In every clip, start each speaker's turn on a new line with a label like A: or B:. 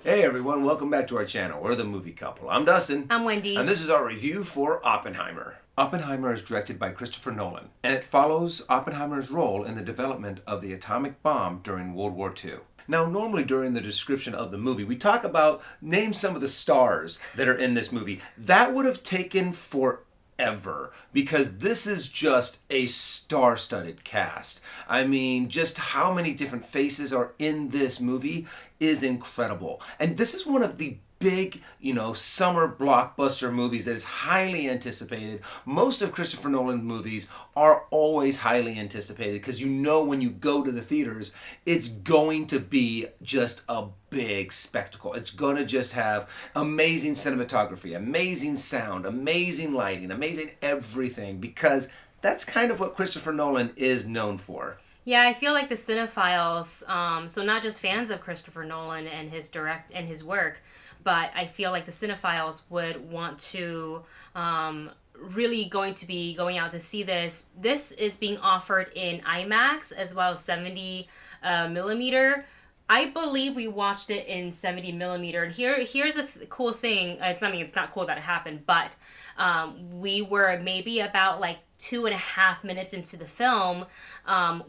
A: Hey everyone, welcome back to our channel. We're the Movie Couple. I'm Dustin.
B: I'm Wendy.
A: And this is our review for Oppenheimer. Oppenheimer is directed by Christopher Nolan, and it follows Oppenheimer's role in the development of the atomic bomb during World War II. Now, normally during the description of the movie, we talk about, name some of the stars that are in this movie. That would have taken forever because this is just a star-studded cast. I mean, just how many different faces are in this movie is incredible. And this is one of the big, summer blockbuster movies that is highly anticipated. Most of Christopher Nolan's movies are always highly anticipated because when you go to the theaters, it's going to be just a big spectacle. It's going to just have amazing cinematography, amazing sound, amazing lighting, amazing everything, because that's kind of what Christopher Nolan is known for.
B: Yeah, I feel like the cinephiles, so not just fans of Christopher Nolan and his work, but I feel like the cinephiles would want to really going to be going out to see this. This is being offered in IMAX as well as 70 millimeter. I believe we watched it in 70 millimeter. And here's a cool thing. It's not cool that it happened, but we were maybe about like 2.5 minutes into the film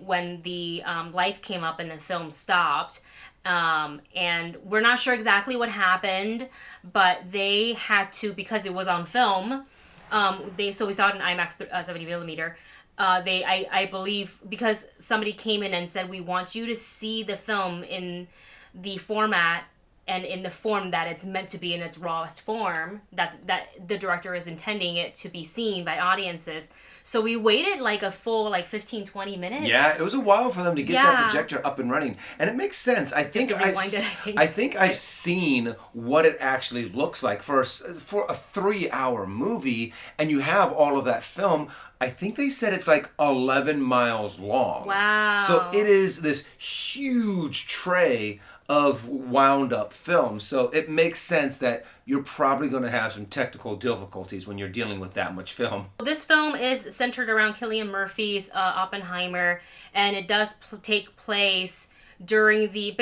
B: when the lights came up and the film stopped. And we're not sure exactly what happened, but they had to, because it was on film, we saw it in IMAX 70 millimeter. I believe, because somebody came in and said, we want you to see the film in the format and in the form that it's meant to be, in its rawest form, that the director is intending it to be seen by audiences. So we waited like a full 15-20 minutes.
A: Yeah, it was a while for them to get that projector up and running. And it makes sense. I think I've seen what it actually looks like for a 3-hour movie, and you have all of that film. I think they said it's like 11 miles long.
B: Wow.
A: So it is this huge tray of wound up film. So it makes sense that you're probably going to have some technical difficulties when you're dealing with that much film.
B: This film is centered around Cillian Murphy's Oppenheimer, and it does take place during the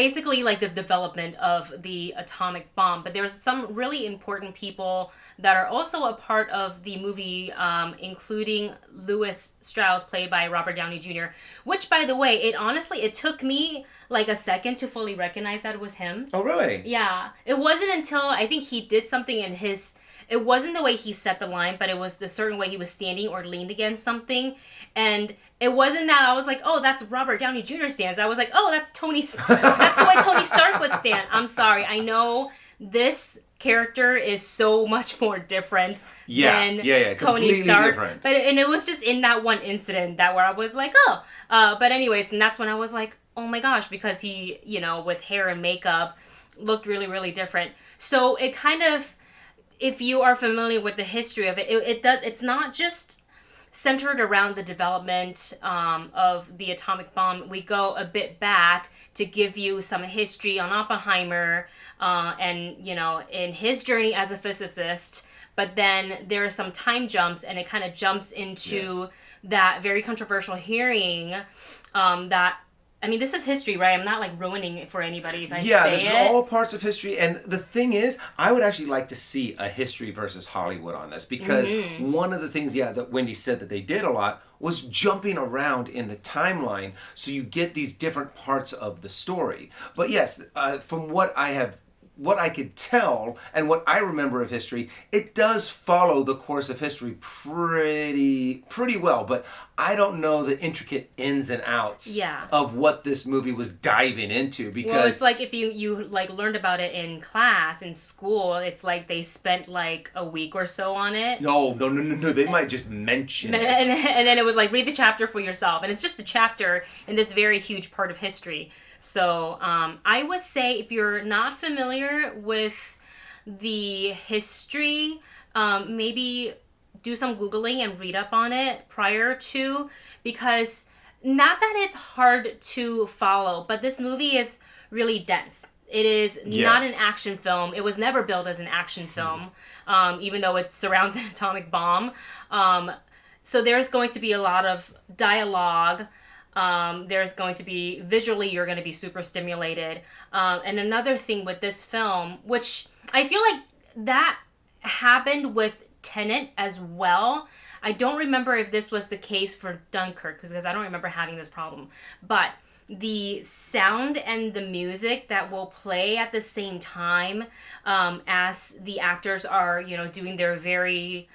B: development of the atomic bomb. But there's some really important people that are also a part of the movie, including Louis Strauss, played by Robert Downey Jr., which, by the way, it took me like a second to fully recognize that it was him.
A: Oh, really?
B: Yeah. It wasn't until I think he did something in his... It wasn't the way he set the line, but it was the certain way he was standing or leaned against something. And it wasn't that I was like, oh, that's Robert Downey Jr. stance. I was like, oh, that's that's the way Tony Stark would stand. I'm sorry. I know this character is so much more different than Tony Stark. Different. And it was just in that one incident where I was like, oh. But anyways, and that's when I was like, oh my gosh, because he, with hair and makeup, looked really, really different. So it kind of... If you are familiar with the history of it, it's not just centered around the development of the atomic bomb. We go a bit back to give you some history on Oppenheimer and, in his journey as a physicist. But then there are some time jumps, and it kind of jumps into that very controversial hearing that... I mean, this is history, right? I'm not ruining it for anybody if I say it.
A: Yeah, this is all parts of history. And the thing is, I would actually like to see a history versus Hollywood on this, because one of the things, that Wendy said that they did a lot was jumping around in the timeline, so you get these different parts of the story. But yes, from what I could tell and what I remember of history, it does follow the course of history pretty well, but I don't know the intricate ins and outs of what this movie was diving into, because...
B: Well, it's like if you learned about it in class, in school, it's like they spent a week or so on it.
A: No, they might just mention it.
B: And then it was read the chapter for yourself, and it's just the chapter in this very huge part of history. So I would say if you're not familiar with the history, maybe do some Googling and read up on it prior to, because not that it's hard to follow, but this movie is really dense. It is not an action film. It was never built as an action film, even though it surrounds an atomic bomb. So there's going to be a lot of dialogue, There's going to be visually, you're going to be super stimulated. And another thing with this film, which I feel like that happened with Tenet as well. I don't remember if this was the case for Dunkirk because I don't remember having this problem. But the sound and the music that will play at the same time as the actors are, doing their very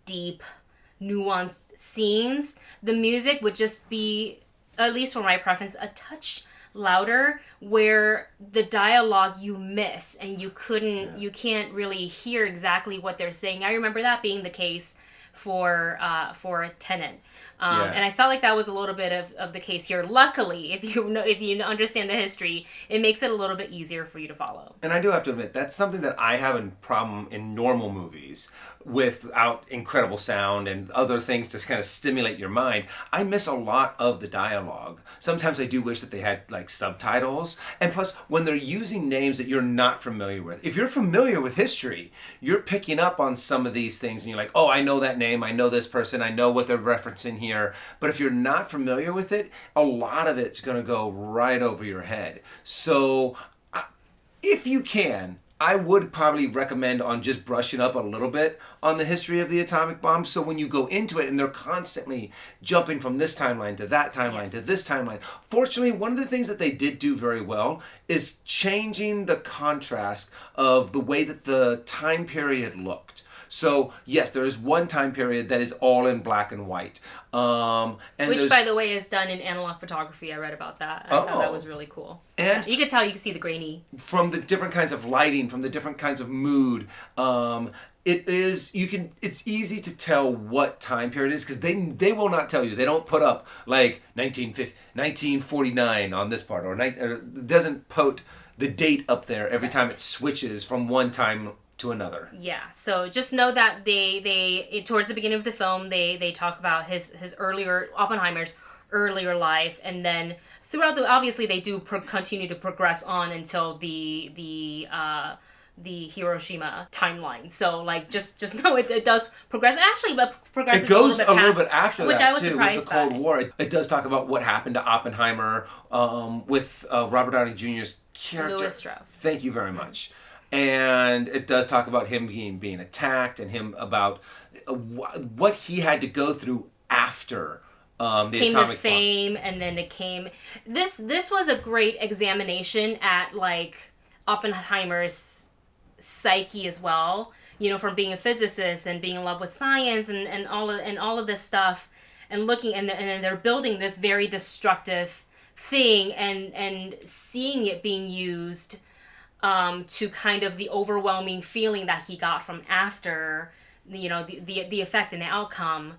B: deep, nuanced scenes, the music would just be, at least for my preference, a touch louder, where the dialogue you miss and you can't really hear exactly what they're saying. I remember that being the case for Tenet. And I felt like that was a little bit of the case here. Luckily, if you understand the history, it makes it a little bit easier for you to follow.
A: And I do have to admit, that's something that I have a problem in normal movies without incredible sound and other things to kind of stimulate your mind. I miss a lot of the dialogue. Sometimes I do wish that they had like subtitles. And plus, when they're using names that you're not familiar with, if you're familiar with history, you're picking up on some of these things and you're like, oh, I know that name, I know this person, I know what they're referencing here. But if you're not familiar with it, a lot of it's going to go right over your head. So if you can, I would probably recommend on just brushing up a little bit on the history of the atomic bomb. So when you go into it and they're constantly jumping from this timeline to that timeline to this timeline. Fortunately, one of the things that they did do very well is changing the contrast of the way that the time period looked. So, yes, there is one time period that is all in black and white.
B: Which, by the way, is done in analog photography. I read about that. I thought that was really cool.
A: And
B: you can see the grainy.
A: From the different kinds of lighting, from the different kinds of mood. It's easy to tell what time period it is because they will not tell you. They don't put up like 1949 on this part, or it doesn't put the date up there every time it switches from one time to another.
B: Yeah, so just know that they towards the beginning of the film they talk about his earlier, Oppenheimer's earlier life, and then throughout obviously they do continue to progress on until the Hiroshima timeline. So like just know it does progress. And actually, but progresses
A: it goes
B: a little bit
A: after
B: which
A: that
B: I was
A: too,
B: surprised
A: with the Cold
B: by.
A: War. It does talk about what happened to Oppenheimer with Robert Downey Jr.'s character.
B: Louis Strauss.
A: Thank you very much. And it does talk about him being attacked and him about what he had to go through after the
B: came
A: atomic
B: to fame, bomb. And then it came. This was a great examination at like Oppenheimer's psyche as well. From being a physicist and being in love with science and all of this stuff, and looking and then they're building this very destructive thing and seeing it being used. To kind of the overwhelming feeling that he got from after, the effect and the outcome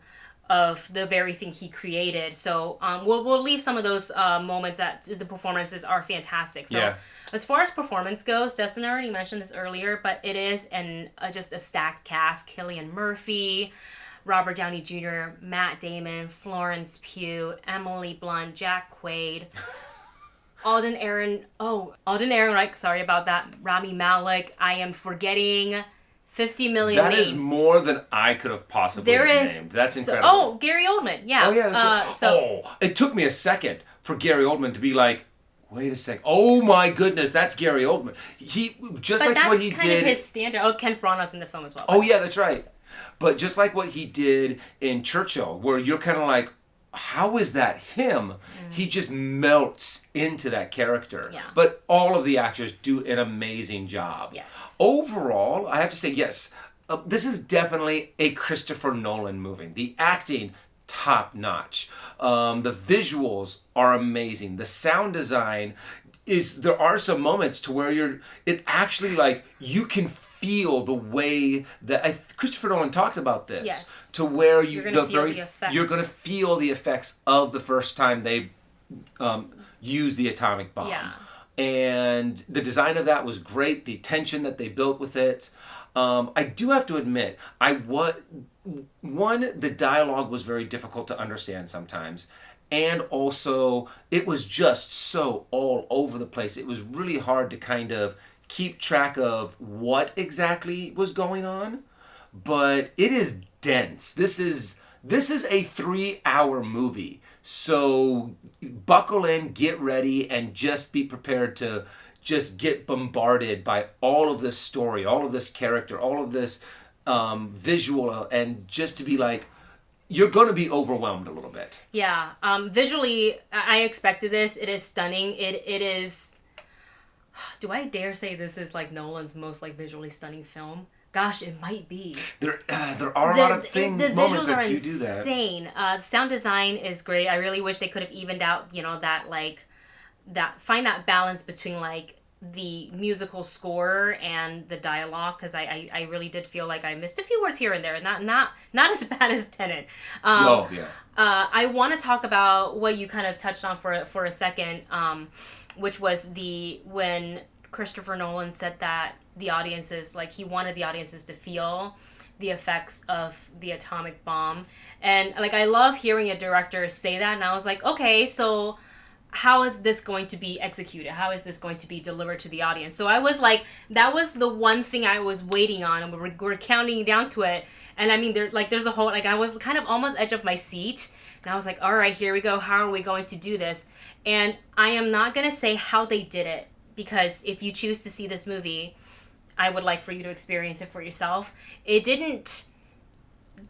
B: of the very thing he created. So we'll leave some of those moments that the performances are fantastic. So as far as performance goes, Dustin already mentioned this earlier, but it is just a stacked cast. Cillian Murphy, Robert Downey Jr., Matt Damon, Florence Pugh, Emily Blunt, Jack Quaid. Alden Ehrenreich, sorry about that. Rami Malek. I am forgetting 50 million names.
A: That is more than I could have possibly named. That's incredible.
B: Oh, Gary Oldman, yeah.
A: Oh, yeah. It took me a second for Gary Oldman to be like, wait a sec. Oh my goodness, that's Gary Oldman. What he did.
B: But that's kind of his standard. Oh, Kenneth Branagh's in the film as well.
A: Oh, yeah, that's right. But just like what he did in Churchill, where you're kind of like, how is that him? He just melts into that character.
B: Yeah.
A: But all of the actors do an amazing job.
B: Yes.
A: Overall, I have to say, yes, this is definitely a Christopher Nolan movie. The acting, top notch. The visuals are amazing. The sound design there are some moments to where you can feel the way that Christopher Nolan talked about this.
B: Yes.
A: To where
B: you're going to feel the effect.
A: You're going to feel the effects of the first time they used the atomic bomb.
B: Yeah.
A: And the design of that was great. The tension that they built with it. I do have to admit, the dialogue was very difficult to understand sometimes. And also, it was just so all over the place. It was really hard to kind of keep track of what exactly was going on. But it is dense. This is a 3-hour movie So buckle in, get ready, and just be prepared to just get bombarded by all of this story, all of this character, all of this visual, and just to be like, you're going to be overwhelmed a little bit.
B: Yeah. Visually, I expected this. It is stunning. It is. Do I dare say this is like Nolan's most like visually stunning film? Gosh, it might be.
A: There are a lot of things,
B: the
A: moments
B: visuals are
A: that do that.
B: insane. Sound design is great. I really wish they could have evened out, that find that balance between like the musical score and the dialogue, because I really did feel like I missed a few words here and there. Not as bad as Tenet.
A: Oh yeah.
B: I want to talk about what you kind of touched on for a second, which was when Christopher Nolan said that the audiences, like, he wanted the audiences to feel the effects of the atomic bomb. And like, I love hearing a director say that, and I was like, okay, so how is this going to be executed? How is this going to be delivered to the audience? So I was like, that was the one thing I was waiting on, and we're counting down to it. And I mean, there's a whole, like, I was kind of almost edge of my seat, and I was like, all right, here we go. How are we going to do this? And I am not going to say how they did it, because if you choose to see this movie, I would like for you to experience it for yourself. It didn't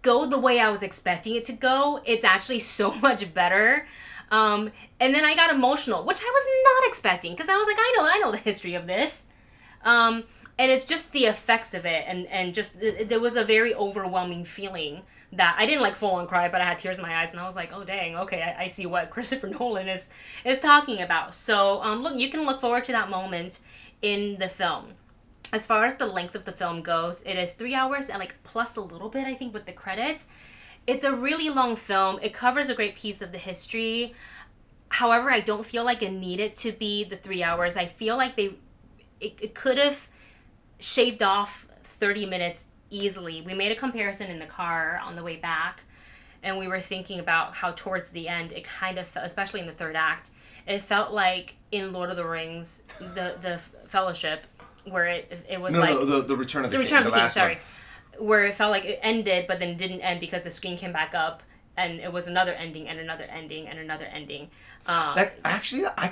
B: go the way I was expecting it to go. It's actually so much better. And then I got emotional, which I was not expecting, because I was like, I know the history of this. And it's just the effects of it, and just there was a very overwhelming feeling that I didn't like full on cry, but I had tears in my eyes, and I was like, oh dang, okay, I see what Christopher Nolan is talking about. So look, you can look forward to that moment in the film. As far as the length of the film goes, it is 3 hours and like plus a little bit, I think, with the credits. It's a really long film. It covers a great piece of the history. However, I don't feel like it needed to be the 3 hours. I feel like it could have shaved off 30 minutes easily. We made a comparison in the car on the way back, and we were thinking about how towards the end it kind of, especially in the third act, it felt like in Lord of the Rings, the Fellowship, where it was
A: the Return of the King,
B: Return of the King,
A: last
B: sorry.
A: one.
B: Where it felt like it ended, but then didn't end because the screen came back up, and it was another ending and another ending and another ending.
A: I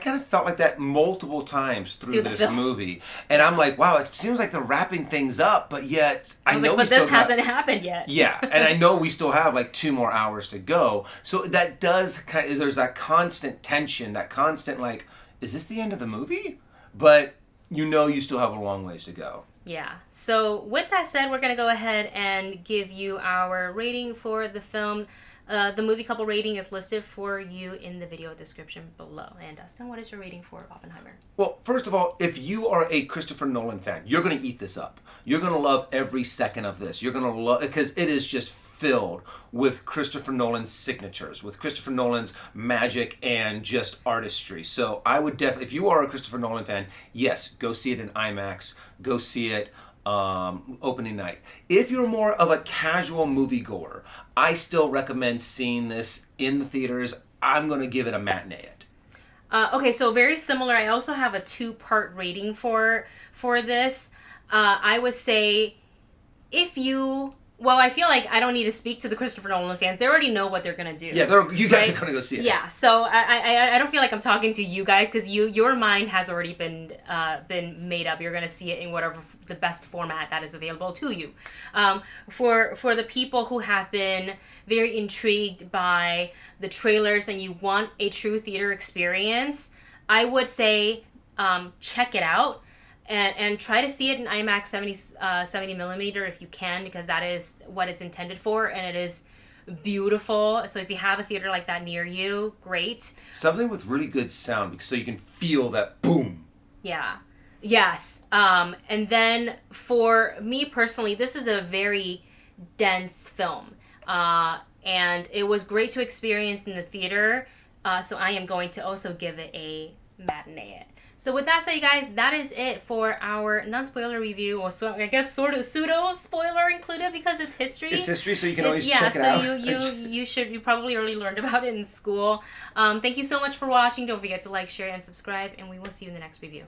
A: kind of felt like that multiple times through this movie, and I'm like, wow, it seems like they're wrapping things up, but yet
B: I was like, but this hasn't happened yet.
A: Yeah, and I know we still have like 2 more hours to go, so that does there's that constant tension, that constant like, is this the end of the movie? But you still have a long ways to go.
B: Yeah. So with that said, we're going to go ahead and give you our rating for the film. The movie couple rating is listed for you in the video description below. And Dustin, what is your rating for Oppenheimer?
A: Well, first of all, if you are a Christopher Nolan fan, you're going to eat this up. You're going to love every second of this. You're going to love, because it is just filled with Christopher Nolan's signatures, with Christopher Nolan's magic and just artistry. So I would definitely, if you are a Christopher Nolan fan, yes, go see it in IMAX. Go see it opening night. If you're more of a casual moviegoer, I still recommend seeing this in the theaters. I'm going to give it a matinee.
B: Okay, so very similar. I also have a 2-part rating for this. I would say I feel like I don't need to speak to the Christopher Nolan fans. They already know what they're going to do.
A: Yeah, you guys are going to go see it.
B: Yeah, so I don't feel like I'm talking to you guys, because your mind has already been made up. You're going to see it in whatever the best format that is available to you. For the people who have been very intrigued by the trailers and you want a true theater experience, I would say check it out. And try to see it in IMAX 70 millimeter if you can, because that is what it's intended for, and it is beautiful. So if you have a theater like that near you, great.
A: Something with really good sound, so you can feel that boom.
B: Yeah. Yes. And then for me personally, this is a very dense film. And it was great to experience in the theater. So I am going to also give it a matinee. So with that said, you guys, that is it for our non-spoiler review, or so I guess sort of pseudo-spoiler included, because it's history.
A: It's history, so you can always check it out.
B: Yeah, so you probably already learned about it in school. Thank you so much for watching. Don't forget to like, share, and subscribe, and we will see you in the next review.